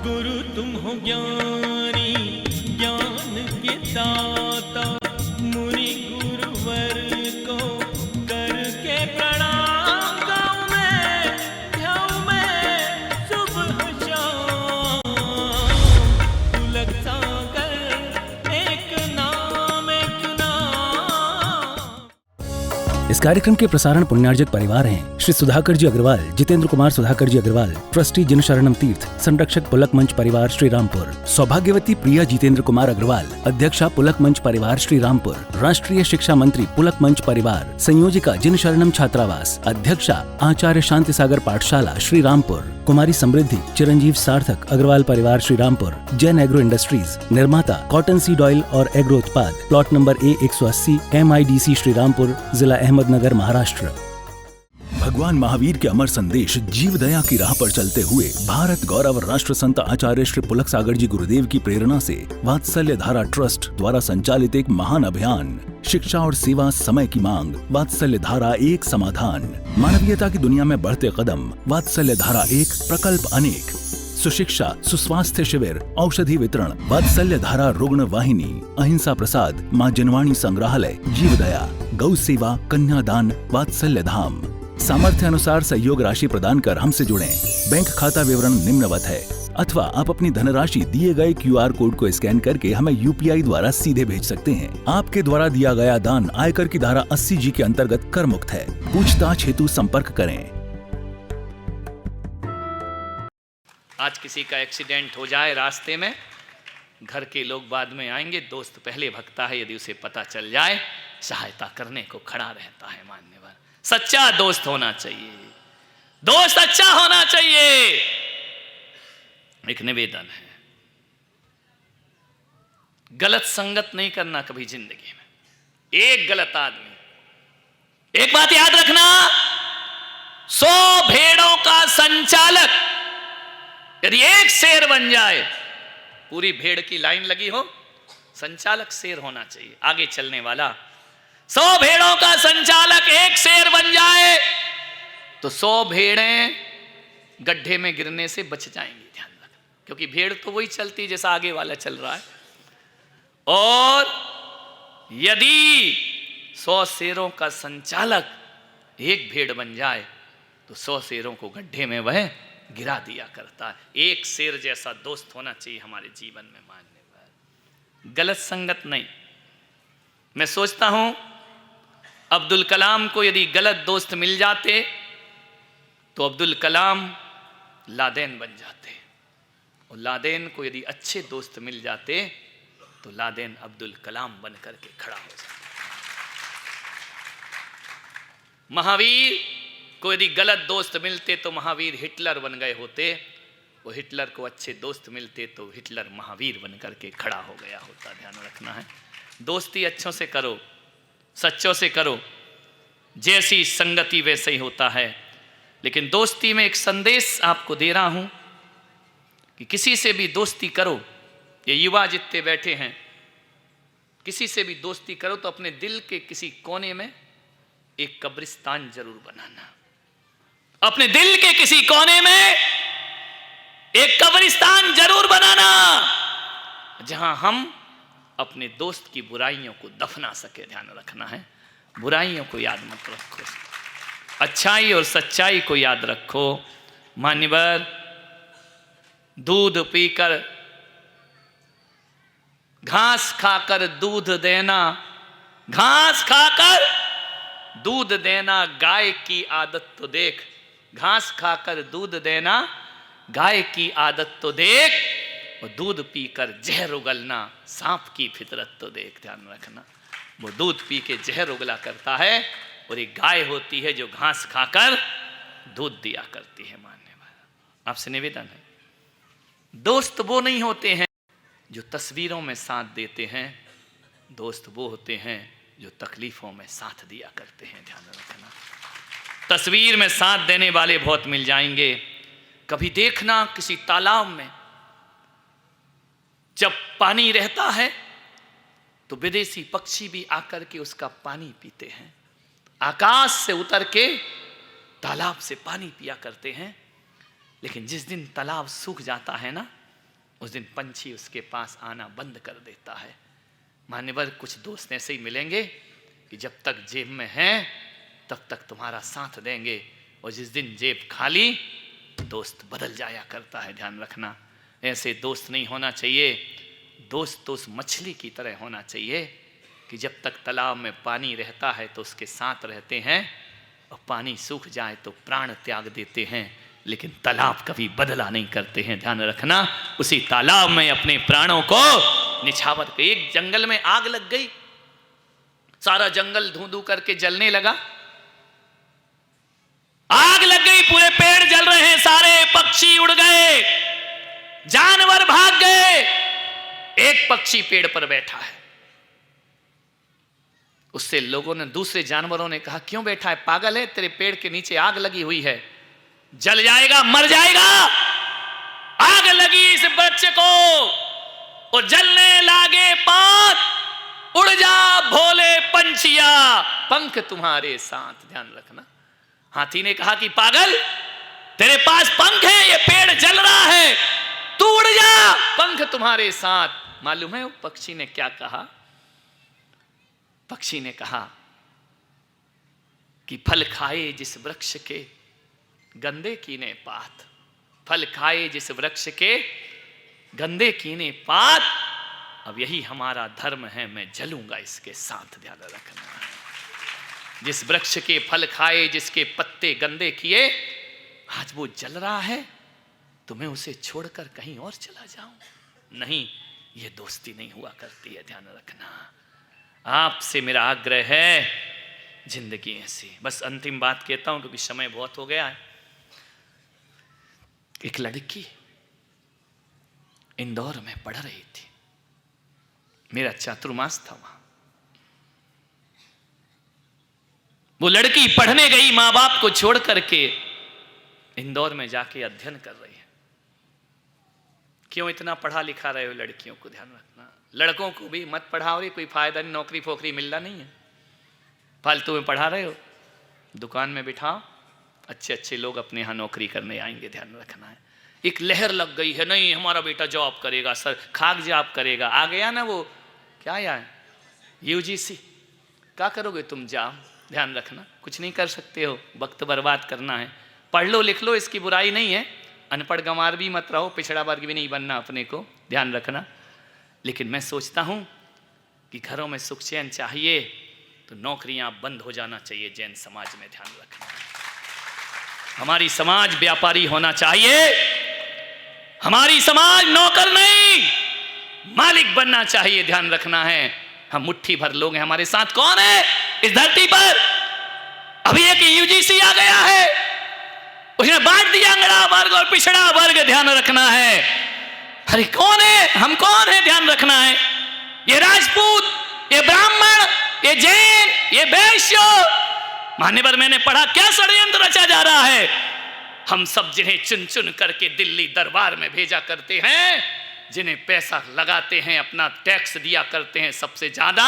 गुरु तुम हो ज्ञानी ज्ञान के दाता, मुनि गुरुवर को करके प्रणाम गाऊं मैं, ध्याऊं मैं सुबह शाम। पुलक सागर एक नाम एक नाम। इस कार्यक्रम के प्रसारण पुण्यार्जक परिवार हैं श्री सुधाकर जी अग्रवाल, जितेंद्र कुमार सुधाकर जी अग्रवाल, ट्रस्टी जिन शरणम तीर्थ, संरक्षक पुलक मंच परिवार श्री रामपुर, सौभाग्यवती प्रिया जितेंद्र कुमार अग्रवाल, अध्यक्षा पुलक मंच परिवार श्री रामपुर, राष्ट्रीय शिक्षा मंत्री पुलक मंच परिवार, संयोजिका जिन शरणम छात्रावास, अध्यक्षा आचार्य शांति सागर पाठशाला श्री रामपुर, कुमारी समृद्धि चिरंजीव सार्थक अग्रवाल परिवार श्री रामपुर, जैन एग्रो इंडस्ट्रीज, निर्माता कॉटन सीड ऑयल और एग्रो उत्पाद, plot number A180 MIDC Shri Rampur, जिला अहमदनगर, महाराष्ट्र। भगवान महावीर के अमर संदेश जीव दया की राह पर चलते हुए भारत गौरव राष्ट्र संत आचार्य श्री पुलक सागर जी गुरुदेव की प्रेरणा से वात्सल्य धारा ट्रस्ट द्वारा संचालित एक महान अभियान, शिक्षा और सेवा समय की मांग, वात्सल्य धारा एक समाधान, मानवीयता की दुनिया में बढ़ते कदम, वात्सल्य धारा एक प्रकल्प अनेक, सुशिक्षा, सुस्वास्थ्य शिविर, औषधि वितरण, वात्सल्य धारा रुग्ण वाहिनी, अहिंसा प्रसाद, माँ जनवाणी संग्रहालय, जीव दया, गौ सेवा, कन्यादान, वात्सल्य धाम। सामर्थ्य अनुसार सहयोग राशि प्रदान कर हमसे जुड़ें। बैंक खाता विवरण निम्नवत है, अथवा आप अपनी धनराशि दिए गए QR कोड को स्कैन करके हमें UPI द्वारा सीधे भेज सकते हैं। आपके द्वारा दिया गया दान आयकर की धारा 80G के अंतर्गत कर मुक्त है। पूछताछ हेतु संपर्क करें। आज किसी का एक्सीडेंट हो जाए रास्ते में, घर के लोग बाद में आएंगे, दोस्त पहले भगता है, यदि उसे पता चल जाए सहायता करने को खड़ा रहता है। मान्यवर सच्चा दोस्त होना चाहिए, दोस्त अच्छा होना चाहिए। एक निवेदन है, गलत संगत नहीं करना कभी जिंदगी में। एक गलत आदमी, एक बात याद रखना, 100 भेड़ों का संचालक यदि एक शेर बन जाए, पूरी भेड़ की लाइन लगी हो, संचालक शेर होना चाहिए, आगे चलने वाला। 100 भेड़ों का संचालक एक शेर बन जाए तो 100 भेड़ें गड्ढे में गिरने से बच जाएंगी। ध्यान रखना, क्योंकि भेड़ तो वही चलती है जैसा आगे वाला चल रहा है। और यदि 100 शेरों का संचालक एक भेड़ बन जाए तो 100 शेरों को गड्ढे में वह गिरा दिया करता है। एक शेर जैसा दोस्त होना चाहिए हमारे जीवन में। मानने पर गलत संगत नहीं। मैं सोचता हूं अब्दुल कलाम को यदि गलत दोस्त मिल जाते तो अब्दुल कलाम लादेन बन जाते, और लादेन को यदि अच्छे दोस्त मिल जाते तो लादेन अब्दुल कलाम बन करके खड़ा हो जाता। महावीर को यदि गलत दोस्त मिलते तो महावीर हिटलर बन गए होते, वो हिटलर को अच्छे दोस्त मिलते तो हिटलर महावीर बन करके खड़ा हो गया होता। ध्यान रखना है, दोस्ती अच्छों से करो, सच्चों से करो, जैसी संगति वैसे ही होता है। लेकिन दोस्ती में एक संदेश आपको दे रहा हूं कि किसी से भी दोस्ती करो, ये युवा जितने बैठे हैं, किसी से भी दोस्ती करो तो अपने दिल के किसी कोने में एक कब्रिस्तान जरूर बनाना। अपने दिल के किसी कोने में एक कब्रिस्तान जरूर बनाना, जहां हम अपने दोस्त की बुराइयों को दफना सके। ध्यान रखना है, बुराइयों को याद मत रखो, अच्छाई और सच्चाई को याद रखो। मान्यवर, दूध पीकर, घास खाकर दूध देना, घास खाकर दूध देना गाय की आदत तो देख, घास खाकर दूध देना गाय की आदत तो देख, और दूध पीकर जहर उगलना सांप की फितरत तो देख। ध्यान रखना, वो दूध पी के जहर उगला करता है और एक गाय होती है जो घास खाकर दूध दिया करती है। मानने वाला आपसे निवेदन है, दोस्त वो नहीं होते हैं जो तस्वीरों में साथ देते हैं, दोस्त वो होते हैं जो तकलीफों में साथ दिया करते हैं। ध्यान रखना, तस्वीर में साथ देने वाले बहुत मिल जाएंगे। कभी देखना किसी तालाब में जब पानी रहता है तो विदेशी पक्षी भी आकर के उसका पानी पीते हैं, आकाश से उतर के तालाब से पानी पिया करते हैं। लेकिन जिस दिन तालाब सूख जाता है ना, उस दिन पंछी उसके पास आना बंद कर देता है। मान्यवर कुछ दोस्त ऐसे ही मिलेंगे कि जब तक जेब में हैं तब तक तुम्हारा साथ देंगे, और जिस दिन जेब खाली दोस्त बदल जाया करता है। ध्यान रखना, ऐसे दोस्त नहीं होना चाहिए। दोस्त तो उस मछली की तरह होना चाहिए कि जब तक तालाब में पानी रहता है तो उसके साथ रहते हैं, और पानी सूख जाए तो प्राण त्याग देते हैं, लेकिन तालाब कभी बदला नहीं करते हैं। ध्यान रखना, उसी तालाब में अपने प्राणों को निछावर के। एक जंगल में आग लग गई, सारा जंगल धू धू करके जलने लगा। आग लग गई, पूरे पेड़ जल रहे हैं, सारे पक्षी उड़ गए, जानवर भाग गए। एक पक्षी पेड़ पर बैठा है। उससे लोगों ने, दूसरे जानवरों ने कहा, क्यों बैठा है, पागल है, तेरे पेड़ के नीचे आग लगी हुई है, जल जाएगा, मर जाएगा। आग लगी इस वृक्ष को और जलने लागे पात, उड़ जा भोले पंछिया, पंख तुम्हारे साथ। ध्यान रखना, हाथी ने कहा कि पागल, तेरे पास पंख है, ये पेड़ जल रहा है, तू उड़ जा, पंख तुम्हारे साथ। मालूम है वो पक्षी ने क्या कहा? पक्षी ने कहा कि फल खाए जिस वृक्ष के गंदे कीने पात, फल खाए जिस वृक्ष के गंदे कीने पात, अब यही हमारा धर्म है, मैं जलूंगा इसके साथ। ध्यान रखना, जिस वृक्ष के फल खाए, जिसके पत्ते गंदे किए, आज वो जल रहा है तो मैं उसे छोड़कर कहीं और चला जाऊं? नहीं, ये दोस्ती नहीं हुआ करती है। ध्यान रखना, आपसे मेरा आग्रह है, जिंदगी ऐसी। बस अंतिम बात कहता हूं क्योंकि समय बहुत हो गया है। एक लड़की इंदौर में पढ़ रही थी, मेरा चातुर्मास था वहां। वो लड़की पढ़ने गई, मां बाप को छोड़ करके इंदौर में जाके अध्ययन कर रही है। क्यों इतना पढ़ा लिखा रहे हो लड़कियों को? ध्यान रखना, लड़कों को भी मत पढ़ाओ रे, कोई फायदा नहीं, नौकरी फोकरी मिलना नहीं है, फालतू में पढ़ा रहे हो। दुकान में बिठाओ, अच्छे अच्छे लोग अपने यहाँ नौकरी करने आएंगे। ध्यान रखना है। एक लहर लग गई है, नहीं हमारा बेटा जॉब करेगा सर, खाक जॉब करेगा। आ गया ना वो क्या यार UGC, क्या करोगे तुम जॉब? ध्यान रखना, कुछ नहीं कर सकते हो, वक्त बर्बाद करना है। पढ़ लो लिख लो, इसकी बुराई नहीं है, अनपढ़ गंवार भी मत रहो, पिछड़ा वर्ग भी नहीं बनना अपने को। ध्यान रखना, लेकिन मैं सोचता हूं कि घरों में सुख चैन चाहिए तो नौकरियां बंद हो जाना चाहिए जैन समाज में। ध्यान रखना, हमारी समाज व्यापारी होना चाहिए, हमारी समाज नौकर नहीं मालिक बनना चाहिए। ध्यान रखना है, हम मुट्ठी भर लोग हैं, हमारे साथ कौन है इस धरती पर? अभी एक UGC आ गया है, उसने बांट दिया अंगड़ा वर्ग और पिछड़ा वर्ग। ध्यान रखना है, अरे कौन है, हम कौन है? ध्यान रखना है, ये राजपूत, ये ब्राह्मण, ये जैन, ये वैश्य। मान्यवर मैंने पढ़ा क्या षड्यंत्र रचा जा रहा है। हम सब जिन्हें चुन चुन करके दिल्ली दरबार में भेजा करते हैं, जिन्हें पैसा लगाते हैं, अपना टैक्स दिया करते हैं, सबसे ज्यादा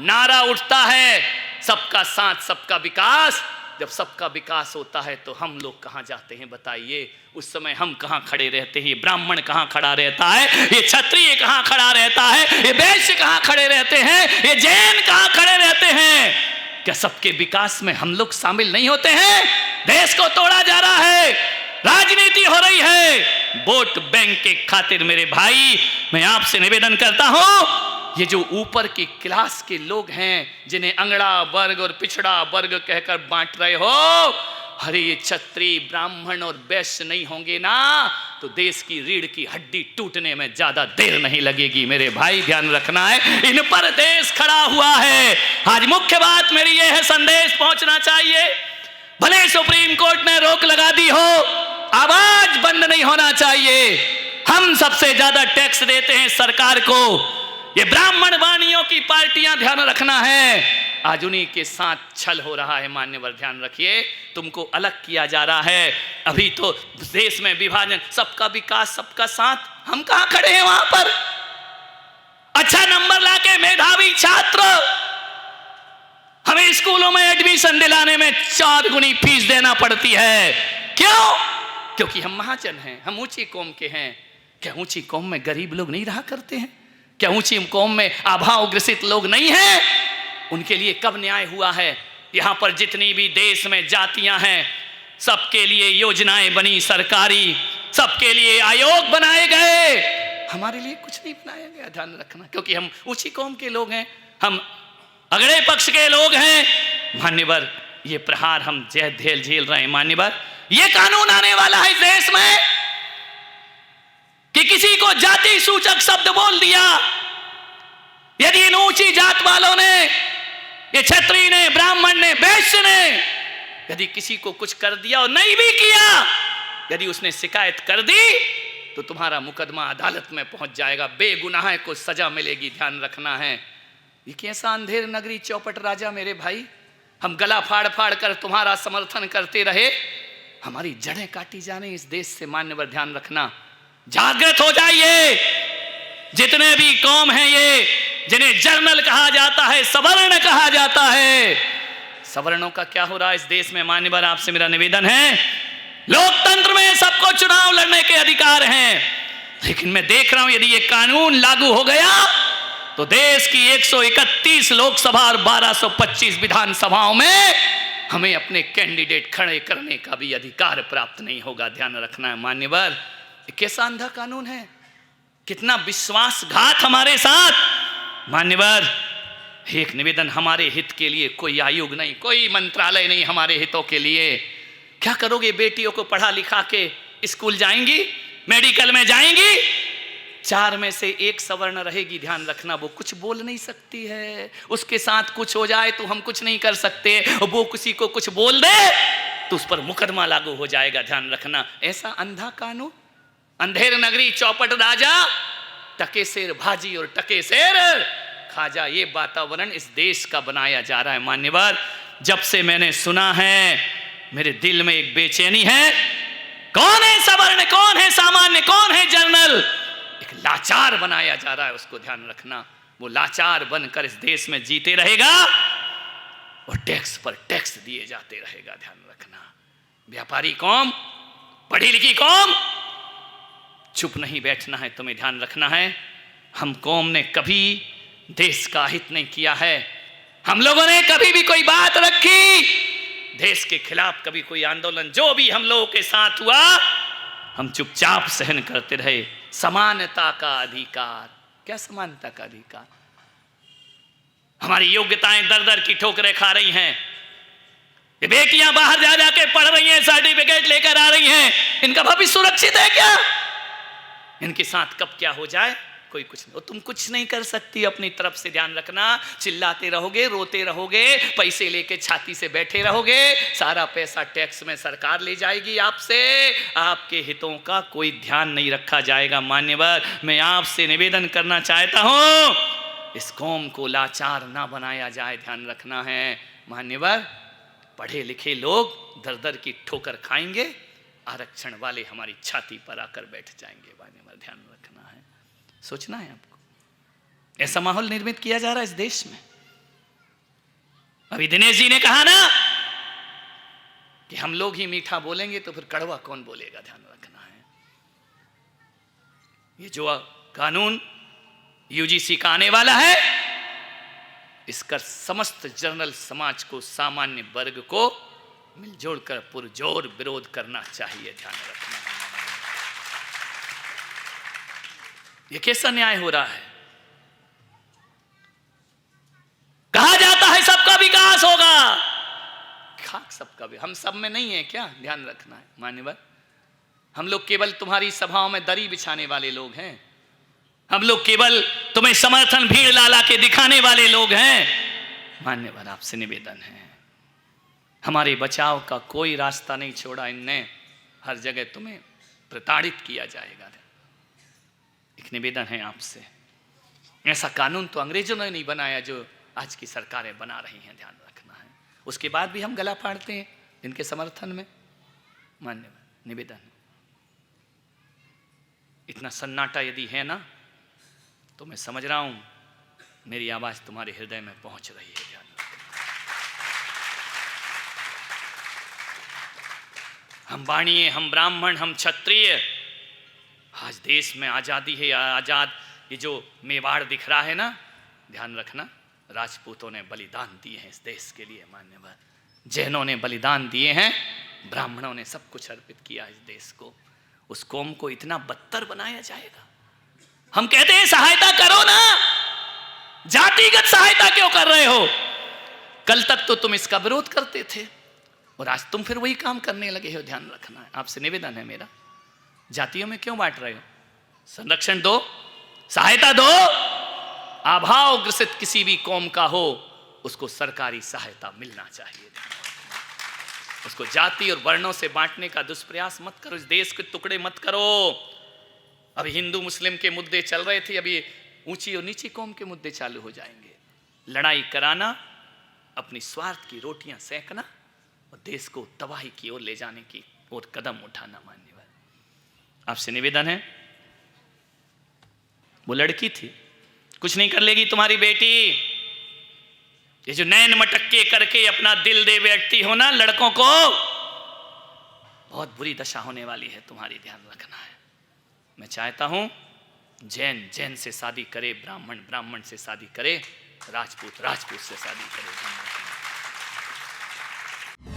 नारा उठता है सबका साथ सबका विकास। जब सबका विकास होता है तो हम लोग कहां जाते हैं बताइए? उस समय हम कहां खड़े रहते हैं? ये ब्राह्मण कहां खड़ा रहता है? ये क्षत्रिय कहां खड़ा रहता है? ये वैश्य कहां खड़े रहते हैं? ये जैन कहां खड़े रहते हैं? क्या सबके विकास में हम लोग शामिल नहीं होते हैं? देश को तोड़ा जा रहा है, राजनीति हो रही है वोट बैंक के खातिर। मेरे भाई, मैं आपसे निवेदन करता हूं, ये जो ऊपर की क्लास के लोग हैं, जिन्हें अंगड़ा वर्ग और पिछड़ा वर्ग कहकर बांट रहे हो, अरे ये क्षत्रिय ब्राह्मण और वैश्य नहीं होंगे ना तो देश की रीढ़ की हड्डी टूटने में ज्यादा देर नहीं लगेगी। मेरे भाई ध्यान रखना है, इन पर देश खड़ा हुआ है। आज मुख्य बात मेरी ये है, संदेश पहुंचना चाहिए। भले सुप्रीम कोर्ट ने रोक लगा दी हो, आवाज बंद नहीं होना चाहिए। हम सबसे ज्यादा टैक्स देते हैं सरकार को, ये ब्राह्मण वाणियों की पार्टियां, ध्यान रखना है, आज उन्हीं के साथ छल हो रहा है। मान्यवर ध्यान रखिए, तुमको अलग किया जा रहा है। अभी तो देश में विभाजन, सबका विकास सबका साथ, हम कहां खड़े हैं वहां पर? अच्छा नंबर लाके मेधावी छात्र, हमें स्कूलों में एडमिशन दिलाने में 4 गुनी फीस देना पड़ती है। क्यों? क्योंकि हम महाजन हैं, हम ऊंची कौम के हैं। क्या ऊंची कौम में गरीब लोग नहीं रहा करते हैं? क्या ऊंची कौम में अभाव ग्रसित लोग नहीं हैं? उनके लिए कब न्याय हुआ है? यहां पर जितनी भी देश में जातियां हैं, सबके लिए योजनाएं बनी सरकारी, सबके लिए आयोग बनाए गए, हमारे लिए कुछ नहीं बनाया गया। ध्यान रखना, क्योंकि हम ऊंची कौम के लोग हैं, हम अगड़े पक्ष के लोग हैं। मान्यवर, ये प्रहार हम झेल रहे हैं। मान्यवर, ये कानून आने वाला है इस देश में कि किसी को जाति सूचक शब्द बोल दिया, यदि इन ऊंची जात वालों ने, ये क्षत्रिय ने, ब्राह्मण ने, वैश्य ने, यदि किसी को कुछ कर दिया और नहीं भी किया, यदि उसने शिकायत कर दी तो तुम्हारा मुकदमा अदालत में पहुंच जाएगा, बेगुनाह को सजा मिलेगी। ध्यान रखना है। ये कैसा अंधेर नगरी चौपट राजा मेरे भाई, हम गला फाड़ फाड़ कर तुम्हारा समर्थन करते रहे, हमारी जड़ें काटी जाने इस देश से। मान्यवर, ध्यान रखना, जागृत हो जाइए। जितने भी कौम हैं ये, जिन्हें जर्नल कहा जाता है, सवर्ण कहा जाता है, सवर्णों का क्या हो रहा है इस देश में? मान्यवर, आपसे मेरा निवेदन है, लोकतंत्र में सबको चुनाव लड़ने के अधिकार हैं, लेकिन मैं देख रहा हूं यदि ये कानून लागू हो गया तो देश की 131 लोकसभा और 1225 विधानसभाओं में हमें अपने कैंडिडेट खड़े करने का भी अधिकार प्राप्त नहीं होगा। ध्यान रखना है। मान्यवर, कैसा अंधा कानून है, कितना विश्वासघात हमारे साथ। मान्यवर, एक निवेदन, हमारे हित के लिए कोई आयोग नहीं, कोई मंत्रालय नहीं हमारे हितों के लिए। क्या करोगे? बेटियों को पढ़ा लिखा के स्कूल जाएंगी, मेडिकल में जाएंगी, 4 में से 1 सवर्ण रहेगी। ध्यान रखना, वो कुछ बोल नहीं सकती है, उसके साथ कुछ हो जाए तो हम कुछ नहीं कर सकते, और वो किसी को कुछ बोल दे तो उस पर मुकदमा लागू हो जाएगा। ध्यान रखना, ऐसा अंधा कानून, अंधेर नगरी चौपट राजा, टके शेर भाजी और टके शेर खाजा, ये वातावरण इस देश का बनाया जा रहा है। मान्यवर, जब से मैंने सुना है मेरे दिल में एक बेचैनी है। कौन है सवर्ण, कौन है सामान्य, कौन है जनरल? एक लाचार बनाया जा रहा है, उसको ध्यान रखना। वो लाचार बनकर इस देश में जीते रहेगा और टैक्स पर टैक्स दिए जाते रहेगा। ध्यान रखना, व्यापारी कौम, पढ़ी लिखी कौम, चुप नहीं बैठना है तुम्हें। ध्यान रखना है, हम कौम ने कभी देश का हित नहीं किया है, हम लोगों ने कभी भी कोई बात रखी देश के खिलाफ, कभी कोई आंदोलन, जो भी हम लोगों के साथ हुआ, हम चुपचाप सहन करते रहे। समानता का अधिकार, क्या समानता का अधिकार? हमारी योग्यताएं दर दर की ठोकरें खा रही हैं, ये बेटियां बाहर जा जाके पढ़ रही हैं, सर्टिफिकेट लेकर आ रही हैं, इनका भविष्य सुरक्षित है क्या? इनके साथ कब क्या हो जाए कोई कुछ नहीं, और तुम कुछ नहीं कर सकती अपनी तरफ से। ध्यान रखना, चिल्लाते रहोगे, रोते रहोगे, पैसे लेके छाती से बैठे रहोगे, सारा पैसा टैक्स में सरकार ले जाएगी आपसे, आपके हितों का कोई ध्यान नहीं रखा जाएगा। मान्यवर, मैं आपसे निवेदन करना चाहता हूं, इस कौम को लाचार ना बनाया जाए। ध्यान रखना है। मान्यवर, पढ़े लिखे लोग दर दर की ठोकर खाएंगे, आरक्षण वाले हमारी छाती पर आकर बैठ जाएंगे। मान्यवर, ध्यान रखना है, सोचना है आपको। ऐसा माहौल निर्मित किया जा रहा है इस देश में। अभी दिनेश जी ने कहा ना कि हम लोग ही मीठा बोलेंगे तो फिर कड़वा कौन बोलेगा। ध्यान रखना है, ये जो कानून यूजीसी का आने वाला है, इसका समस्त जनरल समाज को, सामान्य वर्ग को मिलजुल कर पुरजोर विरोध करना चाहिए। ध्यान रखना, ये कैसा न्याय हो रहा है? कहा जाता है सबका विकास होगा, खाक सबका भी, हम सब में नहीं है क्या? ध्यान रखना है। मान्यवर, हम लोग केवल तुम्हारी सभाओं में दरी बिछाने वाले लोग हैं, हम लोग केवल तुम्हें समर्थन भीड़ लाला के दिखाने वाले लोग हैं। मान्यवर, आपसे निवेदन है, हमारे बचाव का कोई रास्ता नहीं छोड़ा इनने, हर जगह तुम्हें प्रताड़ित किया जाएगा। एक निवेदन है आपसे, ऐसा कानून तो अंग्रेजों ने नहीं बनाया जो आज की सरकारें बना रही हैं। ध्यान रखना है, उसके बाद भी हम गला फाड़ते हैं इनके समर्थन में। मान्यवर, निवेदन, इतना सन्नाटा यदि है ना, तो मैं समझ रहा हूं मेरी आवाज तुम्हारे हृदय में पहुंच रही है। ध्यान रखना, हम बाणीय, हम ब्राह्मण, हम क्षत्रिय, आज देश में आज़ादी है, आज़ाद, ये जो मेवाड़ दिख रहा है ना, ध्यान रखना, राजपूतों ने बलिदान दिए हैं इस देश के लिए, मान्यवर, जैनों ने बलिदान दिए हैं, ब्राह्मणों ने सब कुछ अर्पित किया इस देश को। उस कौम को इतना बदतर बनाया जाएगा? हम कहते हैं सहायता करो ना, जातिगत सहायता क्यों कर रहे हो? कल तक तो तुम इसका विरोध करते थे और आज तुम फिर वही काम करने लगे हो। ध्यान रखना है, आपसे निवेदन है मेरा, जातियों में क्यों बांट रहे हो? संरक्षण दो, सहायता दो। अभाव ग्रसित किसी भी कौम का हो, उसको सरकारी सहायता मिलना चाहिए। उसको जाति और वर्णों से बांटने का दुष्प्रयास मत करो, इस देश के टुकड़े मत करो। अभी हिंदू मुस्लिम के मुद्दे चल रहे थे, अभी ऊंची और नीची कौम के मुद्दे चालू हो जाएंगे। लड़ाई कराना, अपनी स्वार्थ की रोटियां सेकना और देश को तबाही की ओर ले जाने की ओर कदम उठाना। मान्यवर, आपसे निवेदन है, वो लड़की थी, कुछ नहीं कर लेगी तुम्हारी बेटी। ये जो नैन मटक्के करके अपना दिल दे बैठती हो ना लड़कों को, बहुत बुरी दशा होने वाली है तुम्हारी, ध्यान रखना है। मैं चाहता हूं जैन जैन से शादी करे, ब्राह्मण ब्राह्मण से शादी करे, राजपूत राजपूत से शादी करे।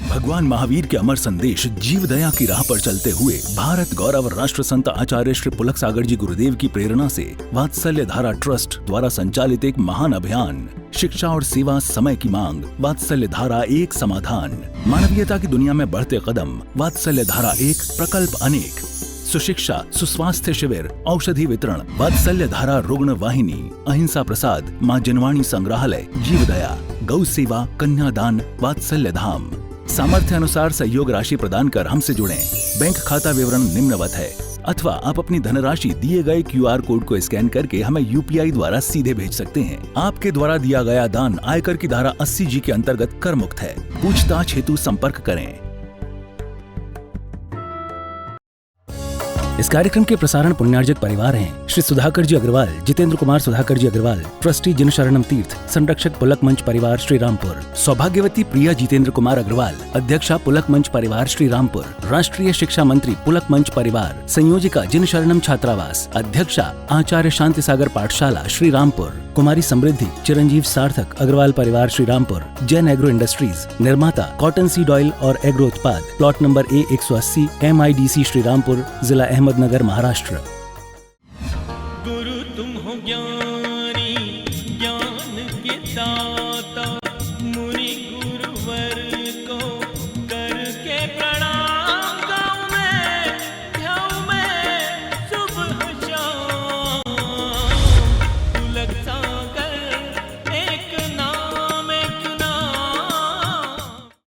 भगवान महावीर के अमर संदेश जीव दया की राह पर चलते हुए भारत गौरव राष्ट्र संत आचार्य श्री पुलक सागर जी गुरुदेव की प्रेरणा से वात्सल्य धारा ट्रस्ट द्वारा संचालित एक महान अभियान, शिक्षा और सेवा समय की मांग, वात्सल्य धारा एक समाधान, मानवीयता की दुनिया में बढ़ते कदम, वात्सल्य धारा एक प्रकल्प अनेक, सुशिक्षा, सुस्वास्थ्य शिविर, औषधि वितरण, वात्सल्य धारा रुग्ण वाहिनी, अहिंसा प्रसाद, माँ जनवाणी संग्रहालय, जीव दया, गौ सेवा, कन्यादान, वात्सल्य धाम। सामर्थ्य अनुसार सहयोग राशि प्रदान कर हमसे जुड़ें। बैंक खाता विवरण निम्नवत है, अथवा आप अपनी धनराशि दिए गए QR कोड को स्कैन करके हमें UPI द्वारा सीधे भेज सकते हैं। आपके द्वारा दिया गया दान आयकर की धारा 80G के अंतर्गत कर मुक्त है। पूछताछ हेतु संपर्क करें। इस कार्यक्रम के प्रसारण पुण्यार्जक परिवार हैं श्री सुधाकर जी अग्रवाल, जितेंद्र कुमार सुधाकर जी अग्रवाल, ट्रस्टी जनशरणम तीर्थ, संरक्षक पुलक मंच परिवार श्री रामपुर, सौभाग्यवती प्रिया जितेंद्र कुमार अग्रवाल, अध्यक्षा पुलक मंच परिवार श्री रामपुर, राष्ट्रीय शिक्षा मंत्री पुलक मंच परिवार, संयोजिका जनशरणम छात्रावास, अध्यक्षा आचार्य शांति सागर पाठशाला श्री रामपुर, कुमारी समृद्धि चिरंजीव सार्थक अग्रवाल परिवार श्री रामपुर, जैन एग्रो इंडस्ट्रीज, निर्माता कॉटन सीड ऑयल और एग्रो उत्पाद, plot number A180, MIDC Shri Rampur, जिला अहमदनगर, महाराष्ट्र। गुरु तुम हो ज्ञान